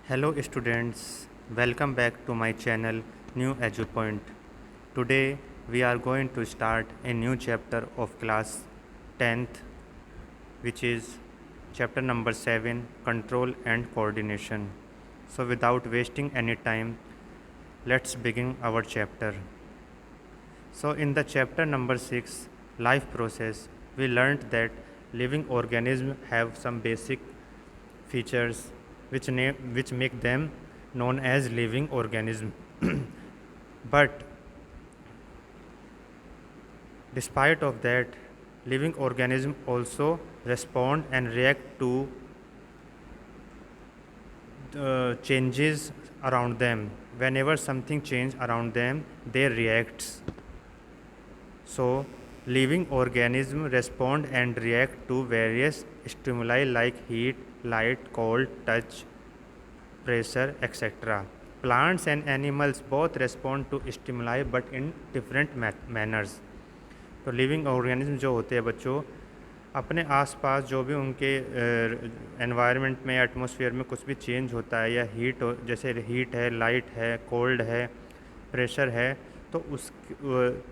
Hello students, welcome back to my channel New EduPoint. Today we are going to start a new chapter of class 10th, which is chapter number 7, Control and Coordination. So without wasting any time, let's begin our chapter. So in the chapter number 6, Life Process, we learned that living organisms have some basic features which make them known as living organism. But despite of that, living organisms also respond and react to changes around them. Whenever something changes around them, they react. So living organisms respond and react to various stimuli like heat, light, cold, touch, pressure, etc. Plants and animals both respond to stimuli but in different manners. तो living organism जो होते हैं बच्चों, अपने आसपास जो भी उनके एनवायरनमेंट में एटमॉस्फेयर में कुछ भी चेंज होता है या हीट जैसे हीट है, लाइट है, कोल्ड है, प्रेशर है, तो उस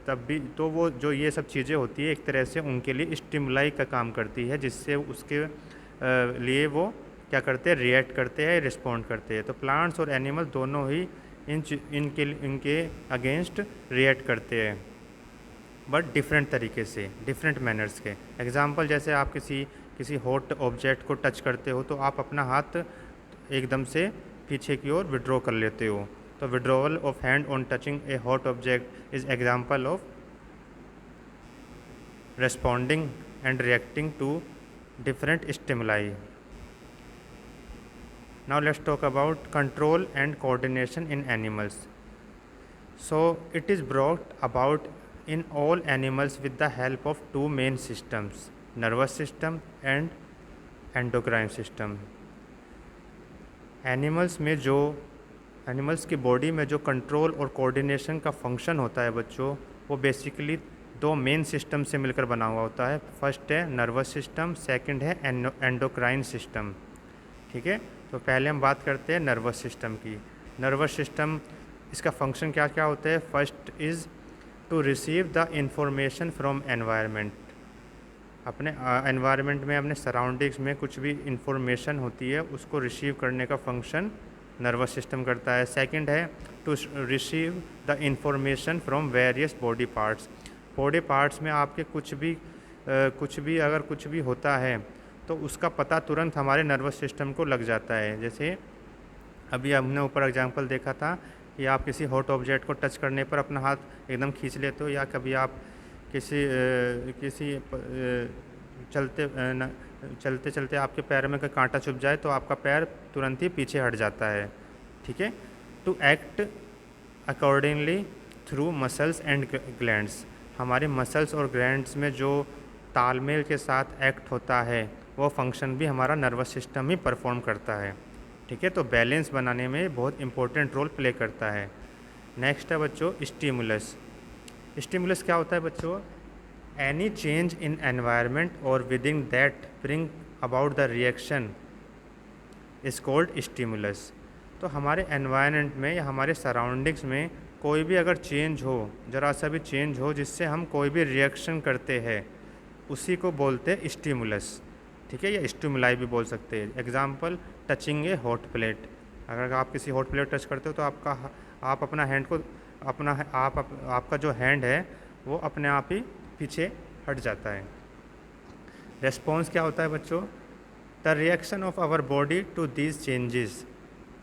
तब भी तो वो जो ये सब चीज़ें होती है एक तरह से उनके लिए स्टिमुलाई का काम करती है, जिससे उसके लिए वो क्या करते हैं, रिएक्ट करते हैं, रिस्पॉन्ड करते हैं. तो प्लांट्स और एनिमल दोनों ही इनके अगेंस्ट रिएक्ट करते हैं, बट डिफरेंट तरीके से, डिफरेंट मैनर्स के. एग्जांपल जैसे आप किसी हॉट ऑब्जेक्ट को टच करते हो तो आप अपना हाथ एकदम से पीछे की ओर विड्रॉ कर लेते हो. तो withdrawal of hand on touching a hot object is example of responding and reacting to different stimuli. Now let's talk about control and coordination in animals. So it is brought about in all animals with the help of two main systems, nervous system and endocrine system. Animals की body में जो control और coordination का function होता है बच्चों, वो basically दो मेन सिस्टम से मिलकर बना हुआ होता है. फर्स्ट है नर्वस सिस्टम, सेकंड है एंडोक्राइन सिस्टम. ठीक है, तो पहले हम बात करते हैं नर्वस सिस्टम की. नर्वस सिस्टम, इसका फंक्शन क्या क्या होता है. First is to receive the information from environment. अपने एनवायरनमेंट में, अपने सराउंडिंग्स में कुछ भी इंफॉर्मेशन होती है उसको रिसीव करने का फंक्शन नर्वस सिस्टम करता है. सेकंड है to receive the information from various body parts. Body parts में आपके कुछ भी अगर कुछ भी होता है तो उसका पता तुरंत हमारे नर्वस सिस्टम को लग जाता है. जैसे अभी हमने ऊपर एग्जांपल देखा था कि आप किसी हॉट ऑब्जेक्ट को टच करने पर अपना हाथ एकदम खींच लेते हो, या कभी आप किसी चलते चलते आपके पैर में कोई कांटा चुभ जाए तो आपका पैर तुरंत ही पीछे हट जाता है. ठीक है, to act accordingly through muscles and glands. हमारे मसल्स और ग्लैंड्स में जो तालमेल के साथ एक्ट होता है वो फंक्शन भी हमारा नर्वस सिस्टम ही परफॉर्म करता है. ठीक है, तो बैलेंस बनाने में बहुत इंपॉर्टेंट रोल प्ले करता है. नेक्स्ट है बच्चों स्टिमुलस. स्टिमुलस क्या होता है बच्चों. एनी चेंज इन एनवायरनमेंट और within that bring about the reaction is called stimulus. तो हमारे एनवायरनमेंट में या हमारे सराउंडिंग्स में कोई भी अगर चेंज हो, ज़रा सा भी चेंज हो जिससे हम कोई भी रिएक्शन करते हैं, उसी को बोलते हैं स्टिमुलस. ठीक है, या स्टिमुलाई भी बोल सकते हैं. Example touching a hot plate. अगर आप किसी हॉट प्लेट टच करते हो तो आप अपना हैंड को आपका जो हैंड है वो अपने आप ही पीछे हट जाता है. रेस्पॉन्स क्या होता है बच्चों. The reaction of our body to these changes.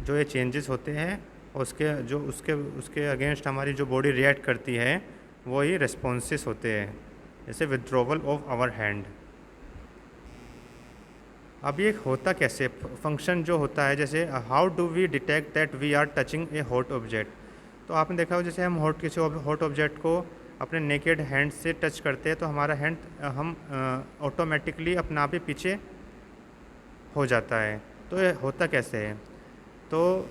जो ये चेंजेस होते हैं उसके अगेंस्ट हमारी जो बॉडी रिएक्ट करती है वो ही रेस्पॉन्सेस होते हैं. जैसे विथड्रॉवल ऑफ आवर हैंड. अब ये होता कैसे, फंक्शन जो होता है, जैसे how do we detect that we are touching a hot object. तो आपने देखा हो जैसे हम किसी हॉट ऑब्जेक्ट को अपने नेकेड हैंड से टच करते हैं तो हमारा हैंड हम ऑटोमेटिकली अपना आप ही पीछे हो जाता है. तो ये होता कैसे है. तो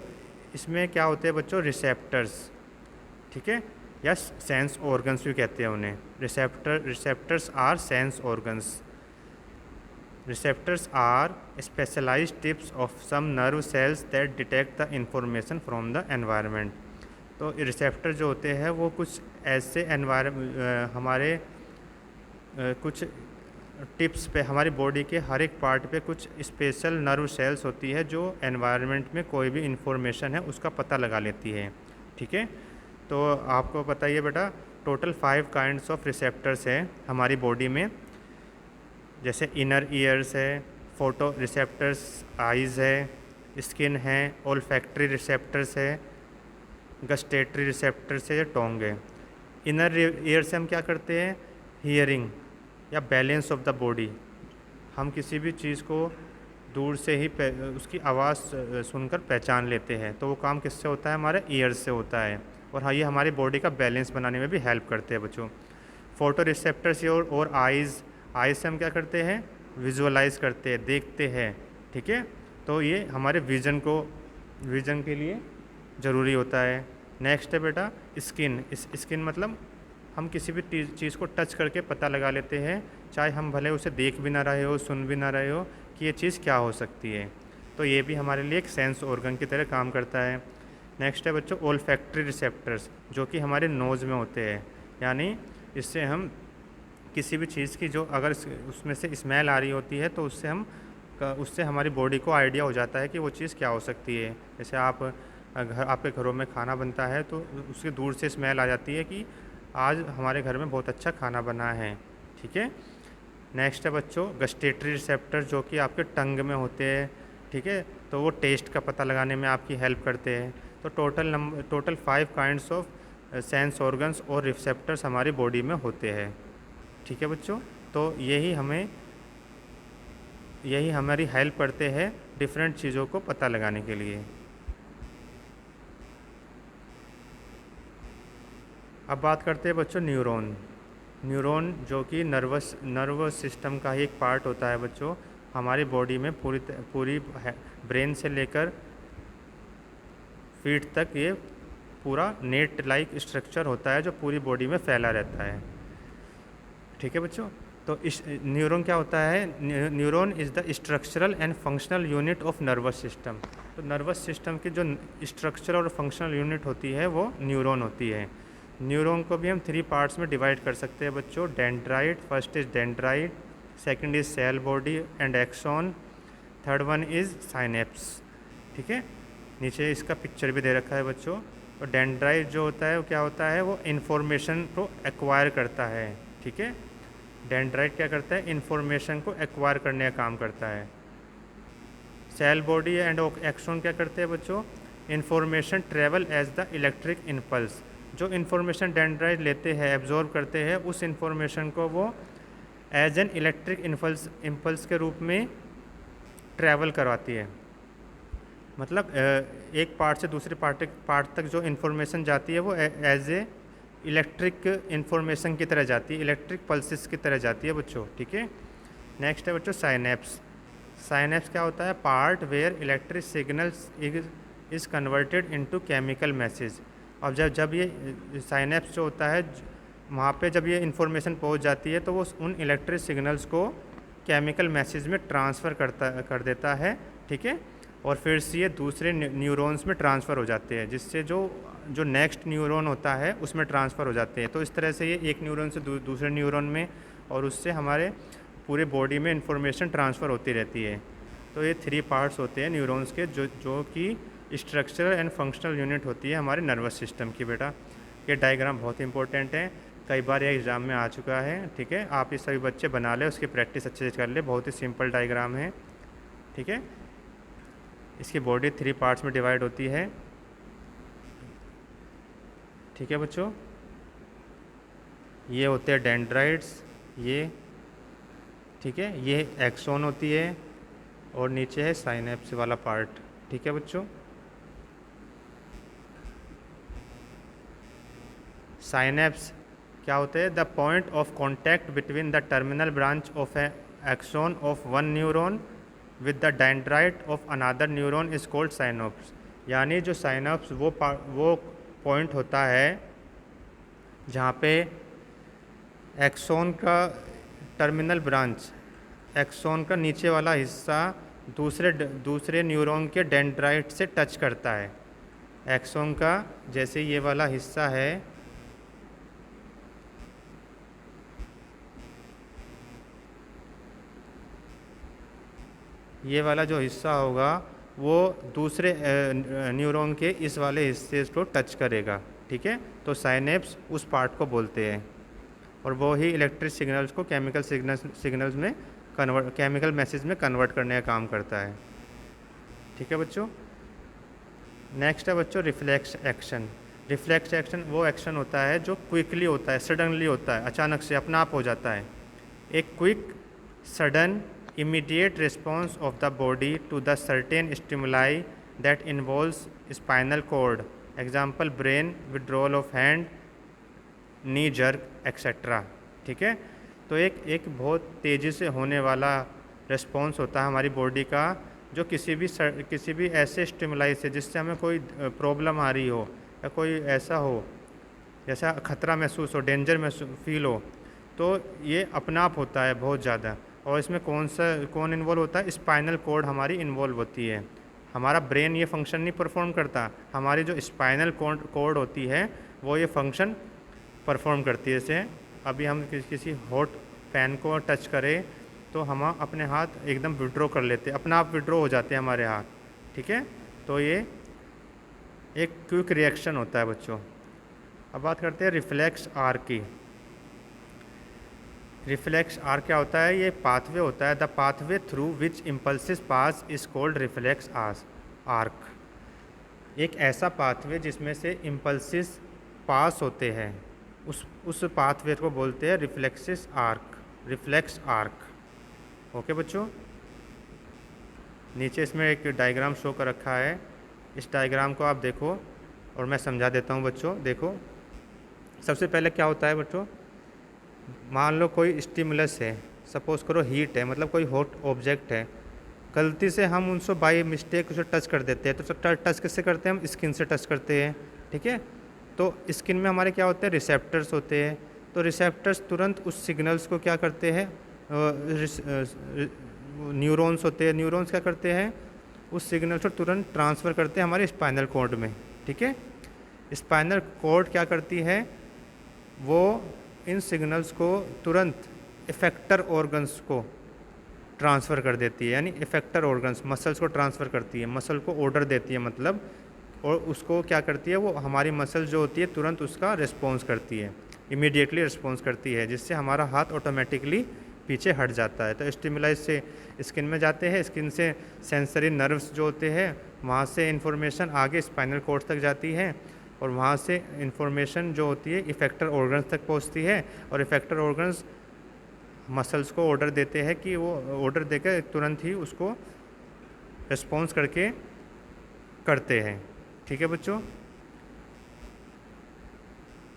इसमें क्या होते हैं बच्चों, रिसेप्टर्स. ठीक है, या सेंस ऑर्गन्स भी कहते हैं उन्हें. Receptors are sense organs. Receptors are specialised tips of some nerve cells that detect the information from the environment. तो रिसेप्टर जो होते हैं वो कुछ ऐसे हमारे कुछ टिप्स पे, हमारी बॉडी के हर एक पार्ट पे कुछ स्पेशल नर्व सेल्स होती है जो एनवायरनमेंट में कोई भी इंफॉर्मेशन है उसका पता लगा लेती है। ठीक है, तो आपको पता ही है बेटा, टोटल 5 काइंड्स ऑफ रिसेप्टर्स है हमारी बॉडी में। जैसे इनर ईयर्स है, फोटो रिसेप्टर्स आइज़ है, स्किन है, ओल्फैक्टरी रिसेप्टर्स है, गस्टेटरी रिसेप्टर्स है, टोंग है। इनर ईयर से हम क्या करते हैं, हियरिंग या बैलेंस ऑफ द बॉडी। हम किसी भी चीज़ को दूर से ही उसकी आवाज़ सुनकर पहचान लेते हैं, तो वो काम किससे होता है, हमारे ईयर्स से होता है। और हाँ, ये हमारी बॉडी का बैलेंस बनाने में भी हेल्प करते हैं बच्चों। फोटो रिसेप्टर्स और आइज़ से हम क्या करते हैं, विजुअलाइज करते हैं, देखते हैं। ठीक है, तो ये हमारे विज़न के लिए ज़रूरी होता है। नेक्स्ट है बेटा स्किन। स्किन मतलब हम किसी भी चीज़ को टच करके पता लगा लेते हैं, चाहे हम भले उसे देख भी ना रहे हो, सुन भी ना रहे हो, कि ये चीज़ क्या हो सकती है। तो ये भी हमारे लिए एक सेंस ऑर्गन की तरह काम करता है। नेक्स्ट है बच्चों ओल्फैक्टरी रिसेप्टर्स, जो कि हमारे नोज़ में होते हैं। यानी इससे हम किसी भी चीज़ की जो अगर उसमें से स्मेल आ रही होती है तो उससे हमारी बॉडी को आइडिया हो जाता है कि वो चीज़ क्या हो सकती है। जैसे आपके घरों में खाना बनता है तो उसकी दूर से स्मेल आ जाती है कि आज हमारे घर में बहुत अच्छा खाना बना है। ठीक है, नेक्स्ट है बच्चों गस्टेटरी रिसेप्टर, जो कि आपके टंग में होते हैं। ठीक है, तो वो टेस्ट का पता लगाने में आपकी हेल्प करते हैं। तो total 5 kinds of sense organs और रिसेप्टर्स हमारी बॉडी में होते हैं। ठीक है बच्चों, तो यही हमारी हेल्प करते हैं डिफरेंट चीज़ों को पता लगाने के लिए। अब बात करते हैं बच्चों न्यूरॉन जो कि नर्वस सिस्टम का ही एक पार्ट होता है बच्चों। हमारी बॉडी में पूरी ब्रेन से लेकर फीट तक ये पूरा नेट लाइक स्ट्रक्चर होता है जो पूरी बॉडी में फैला रहता है। ठीक है बच्चों, तो इस न्यूरॉन क्या होता है, neuron is the structural and functional unit of nervous system. तो नर्वस सिस्टम की जो स्ट्रक्चरल और फंक्शनल यूनिट होती है वो न्यूरॉन होती है। न्यूरॉन को भी हम 3 पार्ट्स में डिवाइड कर सकते हैं बच्चों। Dendrite, first is dendrite, second is cell body and axon, third one is synapse. ठीक है, नीचे इसका पिक्चर भी दे रखा है बच्चों। तो डेंड्राइट जो होता है वो क्या होता है, वो इन्फॉर्मेशन को एक्वायर करता है। ठीक है, डेंड्राइट क्या करता है, इन्फॉर्मेशन को एक्वायर करने का काम करता है। सेल बॉडी एंड एक्सॉन क्या करते हैं बच्चों, information travel as the electric impulse. जो इन्फॉर्मेशन डेंड्राइट लेते हैं, एब्जॉर्ब करते हैं, उस इन्फॉर्मेशन को वो एज एन इलेक्ट्रिक इम्पल्स के रूप में ट्रैवल करवाती है। मतलब एक पार्ट से दूसरे पार्ट तक जो इन्फॉर्मेशन जाती है वो एज ए इलेक्ट्रिक इन्फॉर्मेशन की तरह जाती है, इलेक्ट्रिक पल्सेस की तरह जाती है बच्चों। ठीक है, नेक्स्ट है बच्चों साइनेप्स। साइनेप्स क्या होता है, part where electric signals is converted into chemical message. अब जब ये साइनेप्स जो होता है वहाँ पे जब ये इन्फॉर्मेशन पहुँच जाती है तो वो उन इलेक्ट्रिक सिग्नल्स को केमिकल मैसेज में ट्रांसफ़र कर देता है। ठीक है, और फिर से ये दूसरे न्यूरॉन्स में ट्रांसफ़र हो जाते हैं, जिससे जो नेक्स्ट न्यूरॉन होता है उसमें ट्रांसफ़र हो जाते हैं। तो इस तरह से ये एक न्यूरॉन से दूसरे न्यूरॉन में और उससे हमारे पूरे बॉडी में इंफॉर्मेशन ट्रांसफ़र होती रहती है। तो ये 3 पार्ट्स होते हैं न्यूरॉन्स के, जो कि स्ट्रक्चरल एंड फंक्शनल यूनिट होती है हमारे नर्वस सिस्टम की। बेटा ये डायग्राम बहुत इंपॉर्टेंट है, कई बार ये एग्ज़ाम में आ चुका है। ठीक है, आप ये सभी बच्चे बना लें, उसकी प्रैक्टिस अच्छे से कर ले, बहुत ही सिंपल डायग्राम है। ठीक है, इसकी बॉडी 3 पार्ट्स में डिवाइड होती है। ठीक है बच्चों, ये होते हैं डेंड्राइट्स, ये ठीक है, ये एक्सॉन होती है और नीचे है साइनेप्स वाला पार्ट। ठीक है बच्चों, साइनेप्स क्या होते हैं, the point of contact between the terminal branch of a axon of one neuron with the dendrite of another neuron is called synapse. यानी जो साइनोप्स वो पॉइंट होता है जहाँ पे एक्सॉन का टर्मिनल ब्रांच एक्सोन का नीचे वाला हिस्सा दूसरे न्यूरॉन के डेंड्राइट से टच करता है। एक्सोन का जैसे ये वाला हिस्सा है, ये वाला जो हिस्सा होगा वो दूसरे न्यूरॉन के इस वाले हिस्से को टच करेगा, ठीक है। तो साइनेप्स उस पार्ट को बोलते हैं, और वो ही इलेक्ट्रिक सिग्नल्स को सिग्नल्स में केमिकल मैसेज में कन्वर्ट करने का काम करता है, ठीक है बच्चों। नेक्स्ट है बच्चों रिफ्लेक्स एक्शन। रिफ्लेक्स एक्शन वो एक्शन होता है जो क्विकली होता है, सडनली होता है, अचानक से अपना आप हो जाता है। एक quick sudden immediate response of the body to the certain stimuli that involves spinal cord, example brain withdrawal of hand, knee jerk etc, ठीक है। तो एक बहुत तेज़ी से होने वाला रिस्पॉन्स होता है हमारी बॉडी का, जो किसी भी ऐसे स्टिमुलाई से जिससे हमें कोई प्रॉब्लम आ रही हो या कोई ऐसा हो जैसा खतरा महसूस हो, डेंजर महसूस फील हो, तो ये अपना आप होता है बहुत ज़्यादा। और इसमें कौन इन्वॉल्व होता है? स्पाइनल कॉर्ड हमारी इन्वॉल्व होती है। हमारा ब्रेन ये फंक्शन नहीं परफॉर्म करता, हमारी जो स्पाइनल कॉर्ड होती है वो ये फंक्शन परफॉर्म करती है। जैसे अभी हम किसी हॉट पैन को टच करें तो हम अपने हाथ एकदम विड्रॉ कर लेते हैं, अपना आप विड्रॉ हो जाते हैं हमारे हाथ, ठीक है। तो ये एक क्विक रिएक्शन होता है बच्चों। अब बात करते हैं रिफ्लेक्स आर की। रिफ्लेक्स आर क्या होता है? ये पाथवे होता है। The pathway through which impulses pass is called reflex arc. एक ऐसा पाथवे जिसमें से इम्पल्सिस पास होते हैं, उस पाथवे को बोलते हैं रिफ्लेक्स आर्क। ओके बच्चों, नीचे इसमें एक डायग्राम शो कर रखा है, इस डायग्राम को आप देखो और मैं समझा देता हूँ बच्चों। देखो, सबसे पहले क्या होता है बच्चों, मान लो कोई स्टिमुलस है, सपोज करो हीट है, मतलब कोई हॉट ऑब्जेक्ट है, गलती से हम उनसे बाई मिस्टेक उसे टच कर देते हैं। तो टच किससे करते हैं? हम स्किन से टच करते हैं, ठीक है। तो स्किन में हमारे क्या होते हैं? रिसेप्टर्स होते हैं। तो रिसेप्टर्स तुरंत उस सिग्नल्स को क्या करते हैं? न्यूरॉन्स होते हैं, न्यूरॉन्स क्या करते हैं? उस सिग्नल्स को तुरंत ट्रांसफ़र करते हैं हमारे स्पाइनल कॉर्ड में, ठीक है। स्पाइनल कॉर्ड क्या करती है? वो इन सिग्नल्स को तुरंत इफेक्टर ऑर्गन्स को ट्रांसफ़र कर देती है, यानी इफेक्टर ऑर्गन्स मसल्स को ट्रांसफ़र करती है, मसल को ऑर्डर देती है मतलब, और उसको क्या करती है? वो हमारी मसल जो होती है तुरंत उसका रिस्पॉन्स करती है, इमीडिएटली रिस्पॉन्स करती है, जिससे हमारा हाथ ऑटोमेटिकली पीछे हट जाता है। तो स्टिमुलाई से स्किन में जाते हैं, स्किन से सेंसरी नर्व्स जो होते हैं वहाँ से इंफॉर्मेशन आगे स्पाइनल कॉर्ड तक जाती है, और वहाँ से इंफॉर्मेशन जो होती है इफेक्टर ऑर्गन्स तक पहुँचती है, और इफेक्टर ऑर्गन्स मसल्स को ऑर्डर देते हैं कि वो ऑर्डर देकर तुरंत ही उसको रिस्पॉन्स करते हैं, ठीक है बच्चों।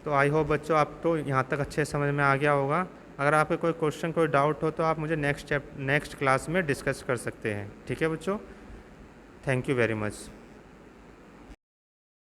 तो आई होप बच्चों आपको यहाँ तक अच्छे समझ में आ गया होगा। अगर आपको कोई क्वेश्चन, कोई डाउट हो तो आप मुझे नेक्स्ट क्लास में डिस्कस कर सकते हैं, ठीक है बच्चों। Thank you very much.